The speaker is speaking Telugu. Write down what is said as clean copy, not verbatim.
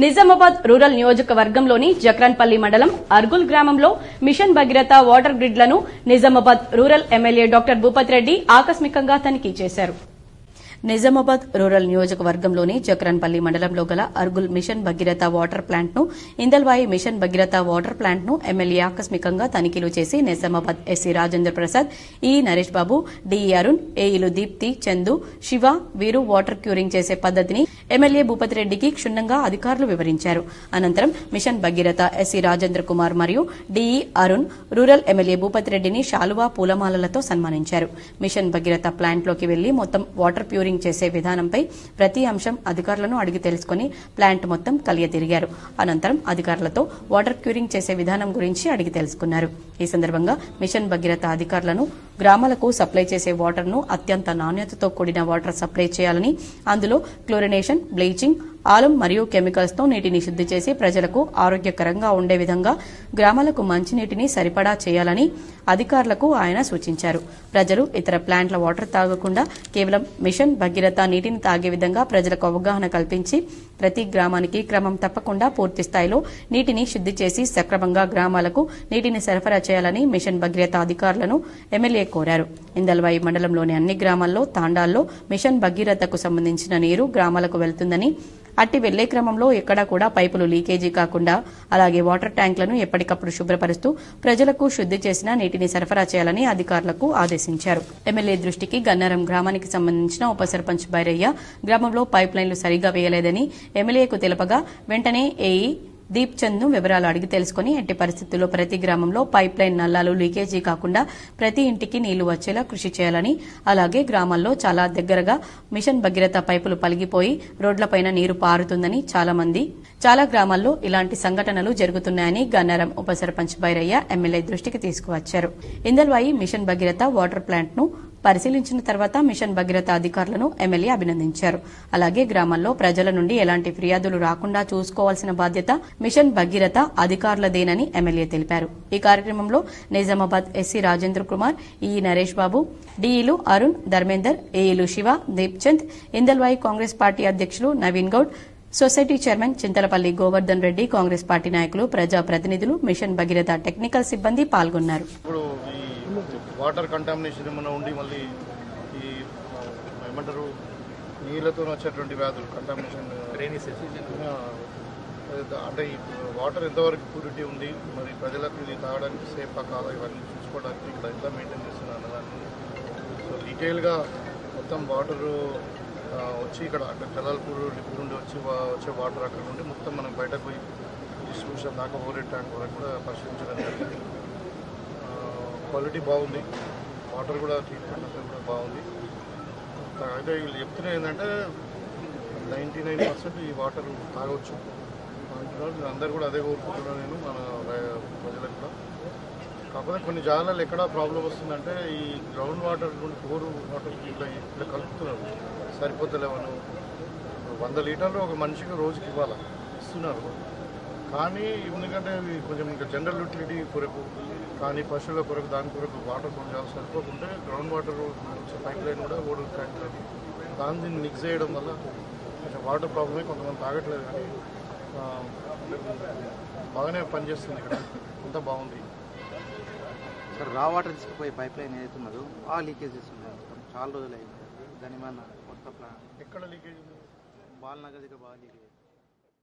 నిజామాబాద్ రూరల్ నియోజకవర్గంలోని జక్రన్పల్లి మండలం అర్గుల్ గ్రామంలో మిషన్ భగీరథ వాటర్ గ్రిడ్లను Nizamabad rural MLA doctor Bhupathi Reddy ఆకస్మికంగా తనిఖీ చేశారు. నిజామాబాద్ రూరల్ నియోజకవర్గంలోని జక్రన్పల్లి మండలంలో గల Argul Mission Bhagiratha water plant ను, Indalwai machine Bhagiratha water plant ను ఎమ్మెల్యే ఆకస్మికంగా తనిఖీలు చేసి Nizamabad SE Rajendra Prasad, EE Naresh Babu, DE Arun, ఏఈలు దీప్తి, చందు, శివ, వీరు వాటర్ క్యూరింగ్ చేసే పద్దతిని ఎమ్మెల్యే భూపతి రెడ్డికి క్షుణ్ణంగా అధికారులు వివరించారు. అనంతరం మిషన్ భగీరథ ఎస్సీ రాజేంద్ర కుమార్ మరియు DE Arun rural MLA Bhupathi రెడ్డిని శాలువా, పూలమాలలతో సన్మానించారు. మిషన్ భగీరథ ప్లాంట్లోకి వెళ్లి మొత్తం వాటర్ క్యూరింగ్ చేసే విధానంపై ప్రతి అంశం అధికారులను అడిగి తెలుసుకుని ప్లాంట్ మొత్తం కలియ తిరిగారు. అనంతరం అధికారులతో వాటర్ క్యూరింగ్ చేసే విధానం గురించి అడిగి తెలుసుకున్నారు. ఈ సందర్భంగా మిషన్ భగీరథ అధికారులను గ్రామాలకు సప్లై చేసే వాటర్ ను అత్యంత నాణ్యతతో కూడిన వాటర్ సప్లై చేయాలని, అందులో క్లోరినేషన్, బ్లీచింగ్, ఆలం మరియు కెమికల్స్ తో నీటిని శుద్ది చేసి ప్రజలకు ఆరోగ్యకరంగా ఉండే విధంగా గ్రామాలకు మంచినీటిని సరిపడా చేయాలని అధికారులకు ఆయన సూచించారు. ప్రజలు ఇతర ప్లాంట్ల వాటర్ తాగకుండా కేవలం మిషన్ భగీరథ నీటిని తాగే విధంగా ప్రజలకు అవగాహన కల్పించి ప్రతి గ్రామానికి క్రమం తప్పకుండా పూర్తి స్థాయిలో నీటిని శుద్ది చేసి సక్రమంగా గ్రామాలకు నీటిని సరఫరా చేయాలని మిషన్ భగీరథ అధికారులను ఎమ్మెల్యే కోరారు. ఇందల్వాయి మండలంలోని అన్ని గ్రామాల్లో, తాండాల్లో మిషన్ భగీరథకు సంబంధించిన నీరు గ్రామాలకు వెళ్తుందని, అట్టి వెళ్లే క్రమంలో ఎక్కడా కూడా పైపులు లీకేజీ కాకుండా అలాగే వాటర్ ట్యాంకులను ఎప్పటికప్పుడు శుభ్రపరుస్తూ ప్రజలకు శుద్ది చేసిన నీటిని సరఫరా చేయాలని అధికారులకు ఆదేశించారు. ఎమ్మెల్యే దృష్టికి గన్నారం గ్రామానికి సంబంధించిన ఉప సర్పంచ్ బైరయ్య గ్రామంలో పైప్ లైన్లు సరిగా వేయలేదని ఎమ్మెల్యేకు తెలపగా వెంటనే ఏఈ దీప్ చంద్ ను వివరాలు అడిగి తెలుసుకుని ఎట్టి పరిస్థితుల్లో ప్రతి గ్రామంలో పైప్ లైన్ నల్లాలు లీకేజీ కాకుండా ప్రతి ఇంటికి నీళ్లు వచ్చేలా కృషి చేయాలని, అలాగే గ్రామాల్లో చాలా దగ్గరగా మిషన్ భగీరథ పైపులు పలిగిపోయి రోడ్లపైన నీరు పారుతుందని చాలా గ్రామాల్లో ఇలాంటి సంఘటనలు జరుగుతున్నాయని గన్నారం ఉప సర్పంచ్ బైరయ్య ఎమ్మెల్యే దృష్టికి తీసుకువచ్చారు. Indalwai machine Bhagiratha water plant ను పరిశీలించిన తర్వాత మిషన్ భగీరథ అధికారులను ఎమ్మెల్యే అభినందించారు. అలాగే గ్రామాల్లో ప్రజల నుండి ఎలాంటి ఫిర్యాదులు రాకుండా చూసుకోవాల్సిన బాధ్యత మిషన్ భగీరథ అధికారులదేనని ఎమ్మెల్యే తెలిపారు. ఈ కార్యక్రమంలో నిజామాబాద్ ఎస్సీ రాజేంద్ర కుమార్, ఈ నరేష్ బాబు, డిఈలు అరుణ్, ధర్మేందర్, ఏఈలు శివ, దీప్చంద్, ఇందల్వాయి కాంగ్రెస్ పార్టీ అధ్యక్షులు Naveen Goud, society chairman Chintalapalli Govardhan Reddy, Congress party నాయకులు, ప్రజా ప్రతినిధులు, మిషన్ భగీరథ టెక్నికల్ సిబ్బంది పాల్గొన్నారు. వాటర్ కంటామినేషన్ ఏమైనా ఉండి మళ్ళీ ఈ ఏమంటారు నీళ్ళతో వచ్చేటువంటి వ్యాధులు కంటామినేషన్ అంటే ఈ వాటర్ ఎంతవరకు ప్యూరిటీ ఉంది, మరి ప్రజలకు ఇది తాగడానికి సేఫా కాదా, ఇవన్నీ చూసుకోవడానికి ఇక్కడ ఎంత మెయింటైన్ చేస్తున్నారు అన్నదాన్ని. సో డీటెయిల్గా మొత్తం వాటరు వచ్చి ఇక్కడ అంటే తెల్లపూర్ డిపో నుండి వచ్చే వాటర్ అక్కడ నుండి మొత్తం మనం బయటకు పోయి డిస్ట్రిబ్యూషన్ దాకా ఓవర్ ట్యాంక్ వరకు కూడా పరిశీలించడం జరిగింది. క్వాలిటీ బాగుంది, వాటర్ కూడా ట్రీట్మెంట్ కూడా బాగుంది. అయితే వీళ్ళు చెప్తున్నది ఏంటంటే 99% ఈ వాటర్ తాగవచ్చు అంటున్నారు. అందరూ కూడా అదే కోరుకుంటున్నాను నేను, మన ప్రజలకు కూడా. కాకపోతే కొన్ని జాగాలలో ఎక్కడ ప్రాబ్లం వస్తుందంటే ఈ గ్రౌండ్ వాటర్ నుండి ప్యూర్ వాటర్ ఇట్లా కలుపుతున్నారు, సరిపోతలేవను. 100 లీటర్లు ఒక మనిషికి రోజుకి ఇస్తున్నారు. కానీ ఎందుకంటే కొంచెం ఇంకా జనరల్ యూటిలిటీ కొరకు కానీ పశువుల కొరకు దాని కొరకు వాటర్ కొంచెం సరిపోకుంటే గ్రౌండ్ వాటర్ పైప్ లైన్ కూడా ఓడర్ ట్యాంక్ లైన్ దాన్ని మిక్స్ చేయడం వల్ల కొంచెం వాటర్ ప్రాబ్లమే, కొంతమంది తాగట్లేదు. కానీ బాగానే పనిచేస్తుంది, ఇక్కడ అంతా బాగుంది. సార్ రా వాటర్ తీసుకుపోయి పైప్ లైన్ ఏదైతున్నదో ఆ లీకేజెస్ ఉన్నాయి, చాలా రోజులు అయింది. దాని మన కొత్త ప్లాన్ ఎక్కడ లీకేజ్ ఉంది? బాలనగర్ దగ్గర బాగా లీకేజ్.